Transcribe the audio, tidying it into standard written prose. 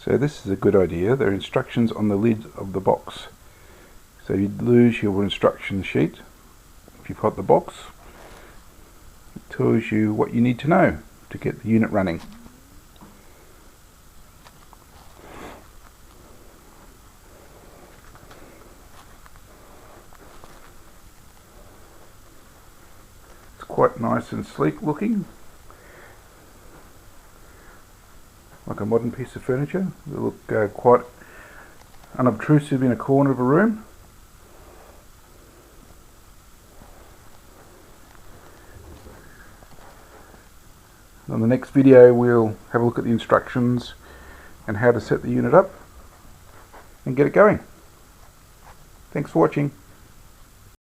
So this is a good idea. There are instructions on the lid of the box. So you lose your instruction sheet. If you've got the box, it tells you what you need to know to get the unit running. It's quite nice and sleek looking, like a modern piece of furniture. It will look quite unobtrusive in a corner of a room. On the next video we'll have a look at the instructions and how to set the unit up and get it going. Thanks for watching.